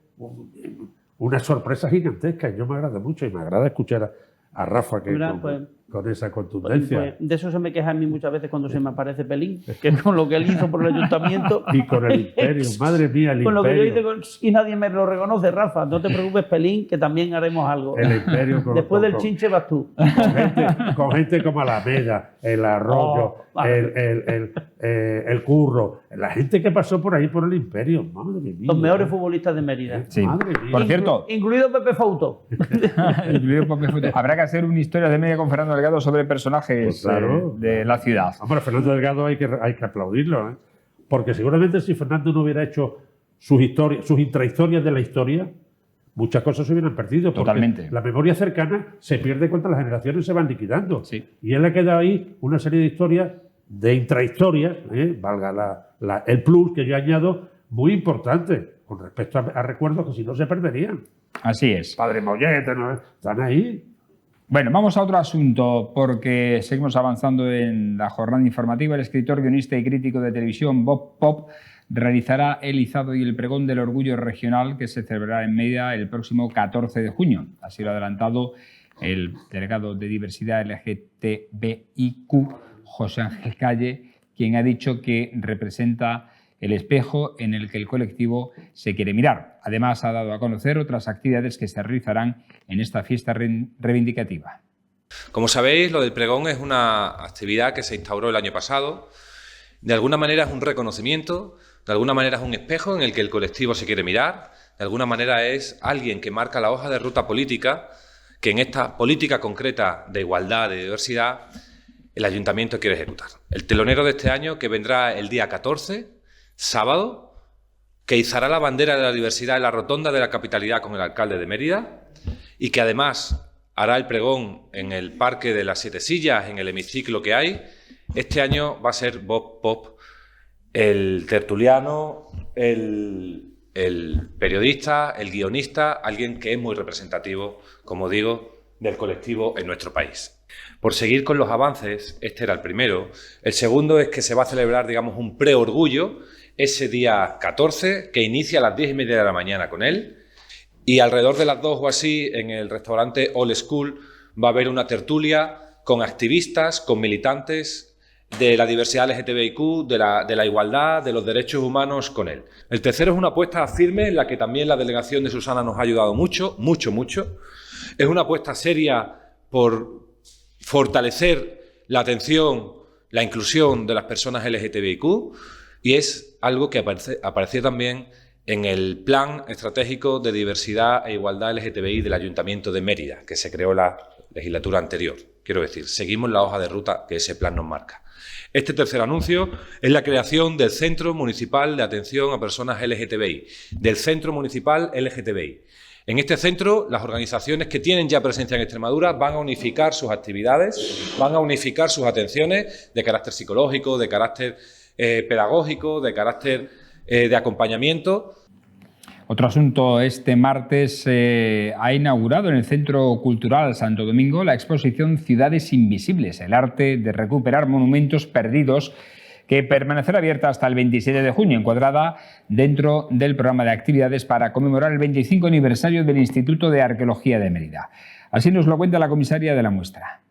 una sorpresa gigantesca y yo me agrada mucho y me agrada escuchar a Rafa que con esa contundencia.
Pues de eso se me queja a mí muchas veces cuando se me aparece Pelín, que es con lo que él hizo por el ayuntamiento.
Y con el Imperio, madre mía, el
con
Imperio.
Con lo que yo hice y nadie me lo reconoce, Rafa. No te preocupes, Pelín, que también haremos algo.
El Imperio.
Después del chinche vas tú.
Con gente como Alameda, el Arroyo, el Curro, la gente que pasó por ahí por el Imperio. Madre mía.
Los mejores futbolistas de Mérida.
Sí.
Madre mía.
Por cierto,
incluido Pepe Fauto.
Habrá que hacer una historia de Mérida con Fernando Delgado sobre personajes de la ciudad.
Hombre, Fernando Delgado hay que aplaudirlo, porque seguramente si Fernando no hubiera hecho sus intrahistorias de la historia, muchas cosas se hubieran perdido.
Totalmente.
La memoria cercana se pierde cuando las generaciones se van liquidando.
Sí.
Y él le ha quedado ahí una serie de historias, de intrahistorias, valga el plus que yo añado, muy importante, con respecto a recuerdos que si no se perderían.
Así es.
Padre Mollete, ¿no? Están ahí.
Bueno, vamos a otro asunto, porque seguimos avanzando en la jornada informativa. El escritor, guionista y crítico de televisión Bob Pop realizará el izado y el pregón del orgullo regional que se celebrará en Mérida el próximo 14 de junio. Así lo ha adelantado el delegado de diversidad LGTBIQ, José Ángel Calle, quien ha dicho que representa el espejo en el que el colectivo se quiere mirar. Además, ha dado a conocer otras actividades que se realizarán en esta fiesta reivindicativa.
Como sabéis, lo del pregón es una actividad que se instauró el año pasado. De alguna manera es un reconocimiento, de alguna manera es un espejo en el que el colectivo se quiere mirar, de alguna manera es alguien que marca la hoja de ruta política, que en esta política concreta de igualdad, de diversidad, el ayuntamiento quiere ejecutar. El telonero de este año, que vendrá el día 14, sábado, que izará la bandera de la diversidad en la rotonda de la capitalidad con el alcalde de Mérida y que además hará el pregón en el Parque de las Siete Sillas, en el hemiciclo que hay. Este año va a ser Bob Pop el tertuliano, el periodista, el guionista, alguien que es muy representativo, como digo, del colectivo en nuestro país. Por seguir con los avances, este era el primero. El segundo es que se va a celebrar, digamos, un preorgullo ese día 14, que inicia a las 10:30 de la mañana con él, y alrededor de las 2 o así, en el restaurante Old School, va a haber una tertulia con activistas, con militantes de la diversidad LGTBIQ, de la igualdad, de los derechos humanos con él. El tercero es una apuesta firme en la que también la delegación de Susana nos ha ayudado mucho, mucho, mucho. Es una apuesta seria por fortalecer la atención, la inclusión de las personas LGTBIQ, y es algo que aparecía también en el Plan Estratégico de Diversidad e Igualdad LGTBI del Ayuntamiento de Mérida, que se creó la legislatura anterior, Quiero decir, seguimos la hoja de ruta que ese plan nos marca. Este tercer anuncio es la creación del Centro Municipal de Atención a Personas LGTBI, del Centro Municipal LGTBI. En este centro, las organizaciones que tienen ya presencia en Extremadura van a unificar sus actividades, van a unificar sus atenciones de carácter psicológico, de carácter pedagógico, de carácter de acompañamiento.
Otro asunto, este martes ha inaugurado en el Centro Cultural Santo Domingo la exposición Ciudades Invisibles, el arte de recuperar monumentos perdidos, que permanecerá abierta hasta el 27 de junio, encuadrada dentro del programa de actividades para conmemorar el 25 aniversario del Instituto de Arqueología de Mérida. Así nos lo cuenta la comisaria de la muestra.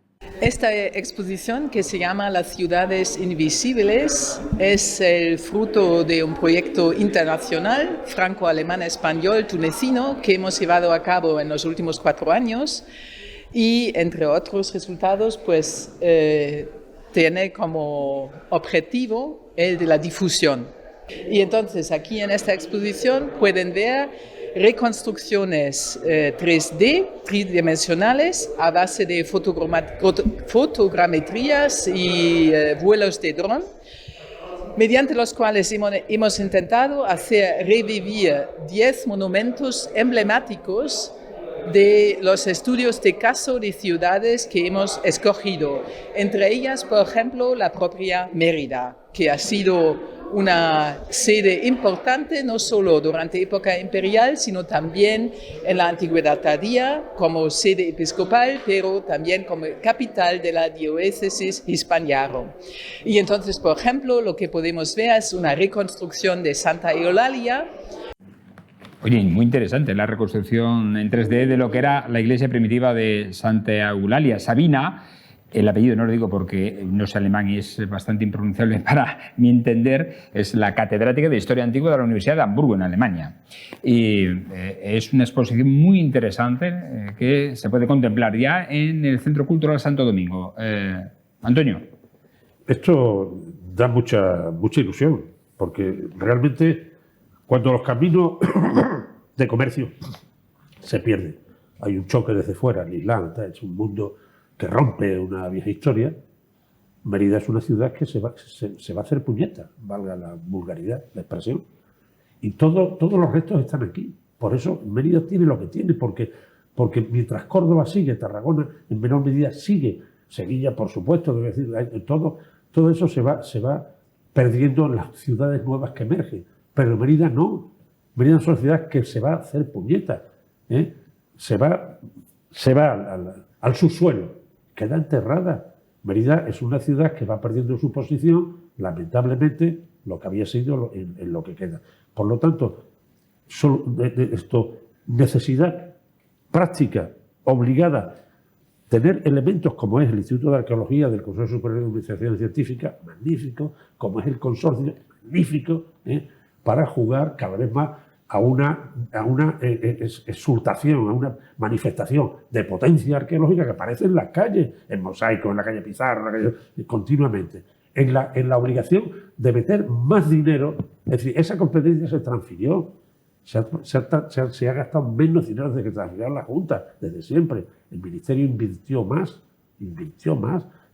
Esta exposición, que se llama Las Ciudades Invisibles, es el fruto de un proyecto internacional franco-alemán-español-tunecino que hemos llevado a cabo en los últimos 4 años y, entre otros resultados, pues tiene como objetivo el de la difusión. Y entonces aquí en esta exposición pueden ver reconstrucciones 3D, tridimensionales, a base de fotogrametrías y vuelos de dron, mediante los cuales hemos intentado hacer revivir 10 monumentos emblemáticos de los estudios de caso de ciudades que hemos escogido. Entre ellas, por ejemplo, la propia Mérida, que ha sido una sede importante no solo durante época imperial, sino también en la antigüedad tardía como sede episcopal, pero también como capital de la diócesis Hispaniaro. Y entonces, por ejemplo, lo que podemos ver es una reconstrucción de Santa Eulalia.
Oye, muy interesante la reconstrucción en 3D de lo que era la iglesia primitiva de Santa Eulalia. Sabina, el apellido no lo digo porque no sé alemán y es bastante impronunciable para mi entender, es la catedrática de Historia Antigua de la Universidad de Hamburgo, en Alemania. Y es una exposición muy interesante que se puede contemplar ya en el Centro Cultural Santo Domingo. Antonio.
Esto da mucha ilusión, porque realmente cuando los caminos de comercio se pierden, hay un choque desde fuera, el Islam, es un mundo que rompe una vieja historia. Mérida es una ciudad que se va a hacer puñeta, valga la vulgaridad, la expresión. Y todos los restos están aquí. Por eso Mérida tiene lo que tiene, porque mientras Córdoba sigue, Tarragona en menor medida sigue, Sevilla por supuesto, debe decir, todo eso se va perdiendo en las ciudades nuevas que emergen. Pero Mérida no. Mérida es una ciudad que se va a hacer puñeta. Se va al subsuelo. Queda enterrada. Mérida es una ciudad que va perdiendo su posición, lamentablemente, lo que había sido en lo que queda. Por lo tanto, necesidad práctica, obligada, tener elementos como es el Instituto de Arqueología del Consejo Superior de Investigación Científica, magnífico, como es el consorcio, magnífico, para jugar cada vez más a una exultación, a una manifestación de potencia arqueológica que aparece en las calles, en Mosaico, en la calle Pizarro, continuamente, en la obligación de meter más dinero. Es decir, esa competencia se transfirió, se ha gastado menos dinero desde que transfirió la Junta, desde siempre. El Ministerio invirtió más,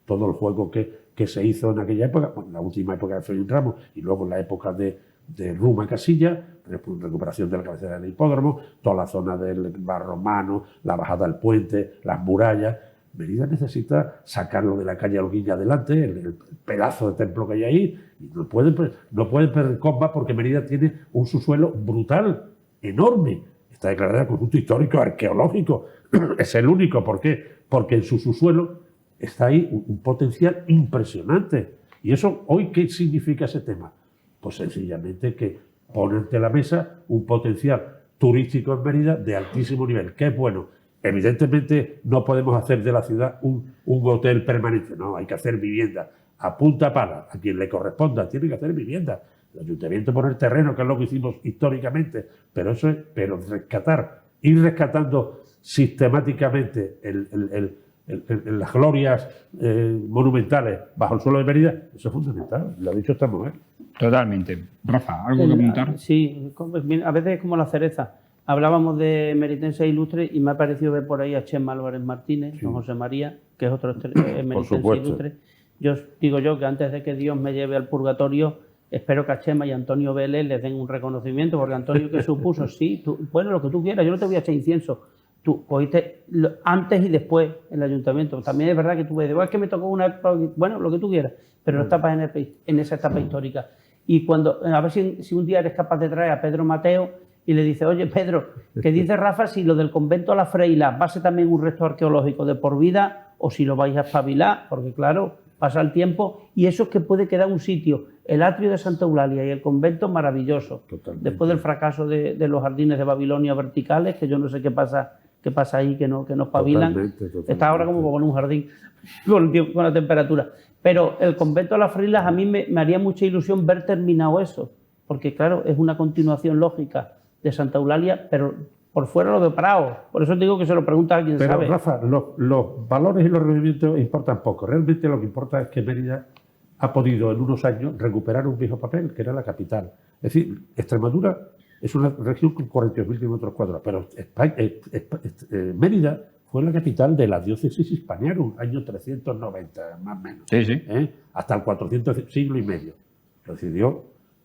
todo el juego que se hizo en aquella época, en la última época de Félix Ramos y luego en la época de Ruma Casilla, recuperación de la cabecera del hipódromo, toda la zona del bar romano, la bajada al puente, las murallas. Mérida necesita sacarlo de la calle Holguín adelante, el pedazo de templo que hay ahí, y no puede perder comba porque Mérida tiene un subsuelo brutal, enorme. Está declarada conjunto histórico arqueológico. Es el único. ¿Por qué? Porque en su subsuelo está ahí un potencial impresionante. ¿Y eso hoy qué significa ese tema? Pues sencillamente que pone ante la mesa un potencial turístico en Mérida de altísimo nivel, que es bueno. Evidentemente no podemos hacer de la ciudad un hotel permanente, no, hay que hacer vivienda a punta pala, a quien le corresponda, tiene que hacer vivienda. El ayuntamiento poner terreno, que es lo que hicimos históricamente, pero ir rescatando sistemáticamente las glorias monumentales bajo el suelo de Mérida, eso es fundamental, lo ha dicho esta mujer.
Totalmente. Rafa, ¿algo que apuntar?
Sí, a veces es como la cereza. Hablábamos de meritenses ilustres y me ha parecido ver por ahí a Chema Álvarez Martínez, don José María, que es otro emeritencia ilustre. Yo digo que antes de que Dios me lleve al purgatorio, espero que a Chema y Antonio Vélez les den un reconocimiento, porque Antonio, que supuso, sí, bueno, lo que tú quieras, yo no te voy a echar incienso. Tú cogiste antes y después el ayuntamiento. También es verdad que tú ves, es que me tocó bueno, lo que tú quieras, pero no estabas en esa etapa histórica. Y cuando, a ver si un día eres capaz de traer a Pedro Mateo y le dice, oye, Pedro, ¿qué dice Rafa si lo del convento a la Freila va a ser también un resto arqueológico de por vida o si lo vais a espabilar? Porque claro, pasa el tiempo y eso es que puede quedar un sitio, el atrio de Santa Eulalia y el convento maravilloso. Totalmente. Después del fracaso de los jardines de Babilonia verticales, que yo no sé qué pasa ahí, que no espabilan. Totalmente. Está ahora como con un jardín con la temperatura. Pero el convento de las Frilas a mí me haría mucha ilusión ver terminado eso, porque claro, es una continuación lógica de Santa Eulalia, pero por fuera lo veo parado. Por eso digo que se lo pregunta a quien sabe.
Pero Rafa, los valores y los rendimientos importan poco. Realmente lo que importa es que Mérida ha podido en unos años recuperar un viejo papel, que era la capital. Es decir, Extremadura es una región con 42.000 kilómetros cuadrados, pero Mérida fue la capital de la diócesis Hispaniarum, año 390, más o menos.
Sí.
Hasta el 400, siglo y medio. Lo decidió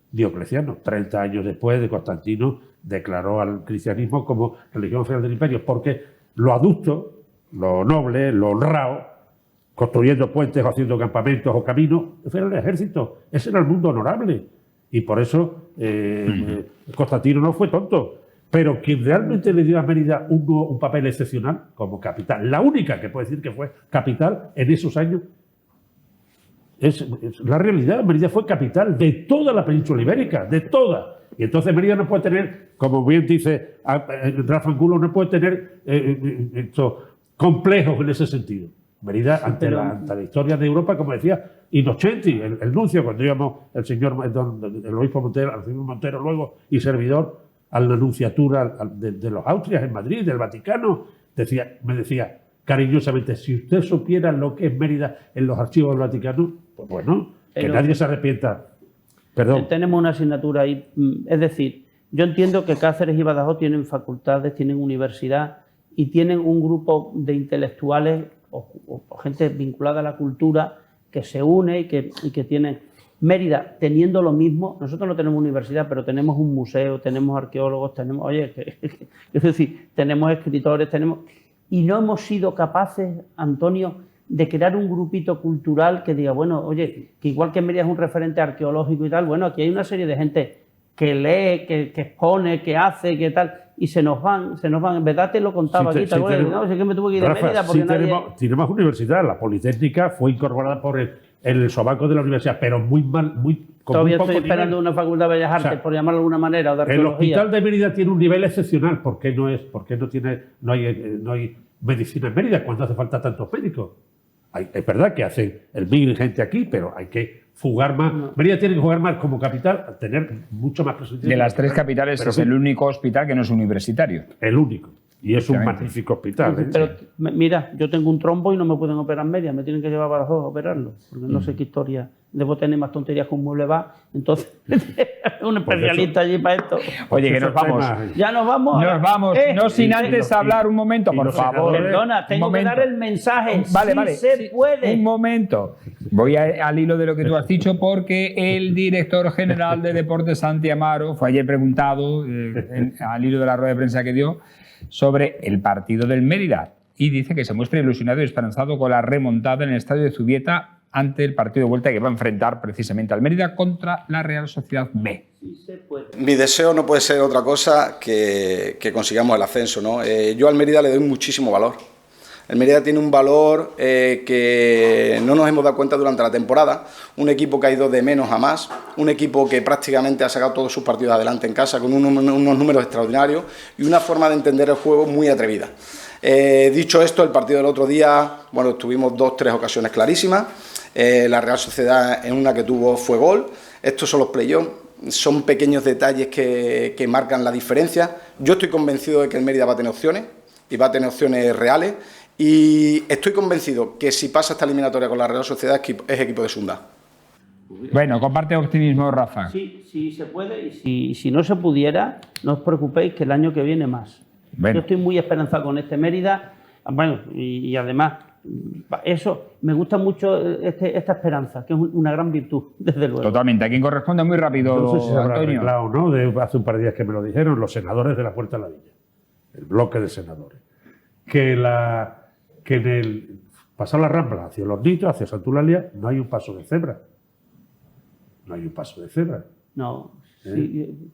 Diocleciano. 30 años después de Constantino declaró al cristianismo como religión oficial del imperio, porque lo adusto, lo noble, lo honrado, construyendo puentes o haciendo campamentos o caminos, ese era el ejército, ese era el mundo honorable. Y por eso Constantino no fue tonto. Pero quien realmente le dio a Mérida un papel excepcional como capital, la única que puede decir que fue capital en esos años, es la realidad. Mérida fue capital de toda la península ibérica, de toda. Y entonces Mérida no puede tener, como bien dice Rafa Angulo, no puede tener complejos en ese sentido. Mérida, ante la historia de Europa, como decía Innocenti, el nuncio, cuando íbamos el obispo Montero, el señor Montero luego y servidor a la nunciatura de los Austrias en Madrid, del Vaticano, me decía cariñosamente, si usted supiera lo que es Mérida en los archivos del Vaticano, pues bueno, que nadie se arrepienta. Perdón.
Tenemos una asignatura ahí, es decir, yo entiendo que Cáceres y Badajoz tienen facultades, tienen universidad y tienen un grupo de intelectuales o gente vinculada a la cultura que se une y que tienen... Mérida, teniendo lo mismo, nosotros no tenemos universidad, pero tenemos un museo, tenemos arqueólogos, tenemos, es decir, tenemos escritores, y no hemos sido capaces, Antonio, de crear un grupito cultural que diga, bueno, oye, que igual que Mérida es un referente arqueológico y tal, bueno, aquí hay una serie de gente que lee, que expone, que hace, que tal, y se nos van. En verdad te lo contaba aquí, no sé qué me tuve que ir de Mérida porque
tenemos universidad, la Politécnica fue incorporada por el sobaco de la universidad, pero muy mal,
todavía estoy esperando una facultad de Bellas Artes, por llamarlo de alguna manera, o de arqueología.
El hospital de Mérida tiene un nivel excepcional. ¿Por qué no hay medicina en Mérida cuando hace falta tantos médicos? Es verdad que hacen el MIR gente aquí, pero hay que fugar más. Mérida tiene que jugar más como capital, tener mucho más presencia.
De las tres capitales es el único hospital que no es universitario.
El único. Y es un magnífico hospital.
Pero mira, yo tengo un trombo y no me pueden operar en Mérida, me tienen que llevar a Badajoz a operarlo, porque no sé qué historia. Debo tener más tonterías con Mueble va, entonces un especialista allí para esto.
Oye, que nos vamos.
Ya nos vamos.
Nos vamos, no sin antes hablar un momento, por favor.
Perdona, tengo que dar el mensaje.
Vale.
Se puede.
Un momento. Voy al hilo de lo que tú has dicho, porque el director general de Deportes, Santi Amaro, fue ayer preguntado al hilo de la rueda de prensa que dio sobre el partido del Mérida y dice que se muestra ilusionado y esperanzado con la remontada en el estadio de Zubieta ante el partido de vuelta que va a enfrentar precisamente al Mérida contra la Real Sociedad B.
Mi deseo no puede ser otra cosa que consigamos el ascenso, ¿no? Yo al Mérida le doy muchísimo valor. El Mérida tiene un valor que no nos hemos dado cuenta durante la temporada. Un equipo que ha ido de menos a más, un equipo que prácticamente ha sacado todos sus partidos adelante en casa con unos números extraordinarios y una forma de entender el juego muy atrevida. Dicho esto, el partido del otro día, bueno, tuvimos 2-3 ocasiones clarísimas. La Real Sociedad en una que tuvo fue gol. Estos son los play-offs. Son pequeños detalles que marcan la diferencia. Yo estoy convencido de que el Mérida va a tener opciones y va a tener opciones reales. Y estoy convencido que si pasa esta eliminatoria con la Real Sociedad es equipo de segunda.
Bueno, comparte optimismo, Rafa.
Sí, se puede. Y si no se pudiera, no os preocupéis que el año que viene más. Bueno. Yo estoy muy esperanzado con este Mérida. Bueno, y además Eso, me gusta mucho esta esperanza, que es una gran virtud, desde luego.
Totalmente. ¿A quién corresponde? Muy rápido,
No sé si se habrá
Antonio.
arreglado, ¿no? Hace un par de días que me lo dijeron, los senadores de la Puerta de la Villa, el bloque de senadores, que en el pasar la Rambla hacia Los Nitos, hacia Santa Eulalia, no hay un paso de cebra. No hay un paso de cebra.
No, sí.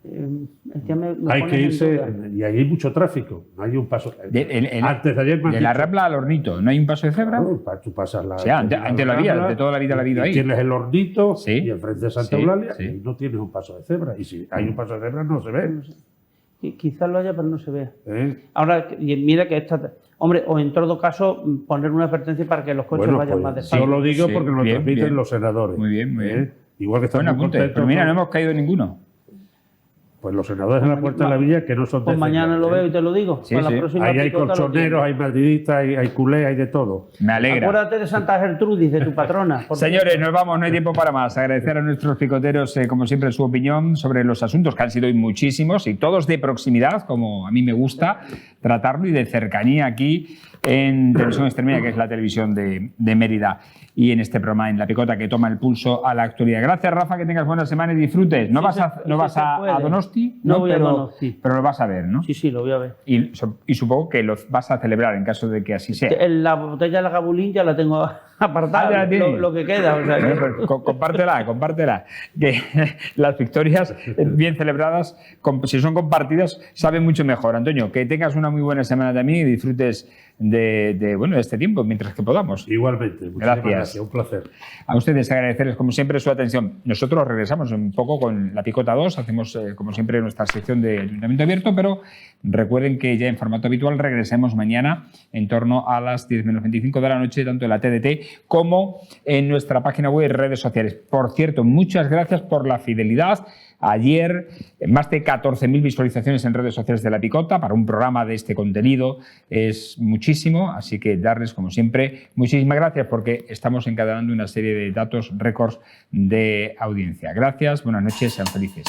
Es que me
Hay
pones
que
en
irse,
duda.
y ahí hay mucho tráfico. No hay un paso.
Antes de ayer de la Rambla al Hornito, ¿no hay un paso de cebra?
Tú pasas la.
O sea, antes la había, de toda la vida la ha habido ahí.
Tienes el Hornito
Sí.
y enfrente de Santa
Sí,
Eulalia
sí.
y no tienes un paso de cebra. Y si hay un paso de cebra, no se ve.
Quizás lo haya, pero no se vea.
¿Eh?
Ahora, y mira que hombre, o en todo caso, poner una advertencia para que los coches
Bueno,
vayan
pues,
más despacio.
yo lo digo
Sí,
porque nos
bien,
transmiten
bien.
los senadores.
Muy bien, muy bien.
Igual que están
Buen
muy
apunte.
contentos.
Pero mira,
¿no?
no hemos caído en ninguno.
Pues los senadores de la Puerta de la Villa que no son
Pues
de
mañana
Cebra,
lo veo y te lo digo.
Sí,
Para
sí.
la próxima
Ahí hay
picota lo
colchoneros,
tienes.
hay madridistas, hay culés, hay de todo.
Me alegra.
Acuérdate de Santa Gertrudis, de tu patrona. por
Señores, nos vamos, no hay tiempo para más. Agradecer a nuestros picoteros, como siempre, su opinión sobre los asuntos, que han sido hoy muchísimos y todos de proximidad, como a mí me gusta tratarlo, y de cercanía aquí en Televisión Extremeña, que es la televisión de Mérida, y en este programa En la Picota, que toma el pulso a la actualidad. Gracias, Rafa, que tengas buena semana y disfrutes. No
Sí,
vas, no
sí
vas
se
a
puede.
Donosti,
No voy a
pero,
Donosti.
pero lo vas a ver, ¿no?
Sí, sí, lo voy a ver.
Y supongo que lo vas a celebrar en caso de que así sea.
La botella de la Gabulín ya la tengo apartada,
Ah, ya la tienes.
lo que queda. O sea que-
Bueno, pues, compártela. Que las victorias bien celebradas, si son compartidas, saben mucho mejor. Antonio, que tengas una muy buena semana también y disfrutes de este tiempo mientras que podamos.
Igualmente. Muchísimas
Gracias.
gracias. Un placer.
A ustedes agradecerles como siempre su atención. Nosotros regresamos un poco con la Picota 2, hacemos como siempre nuestra sección de Ayuntamiento Abierto, pero recuerden que ya en formato habitual regresemos mañana en torno a las 10:25 de la noche, tanto en la TDT como en nuestra página web y redes sociales. Por cierto, muchas gracias por la fidelidad. Ayer, más de 14.000 visualizaciones en redes sociales de La Picota para un programa de este contenido es muchísimo, así que darles, como siempre, muchísimas gracias porque estamos encadenando una serie de datos récords de audiencia. Gracias, buenas noches, sean felices.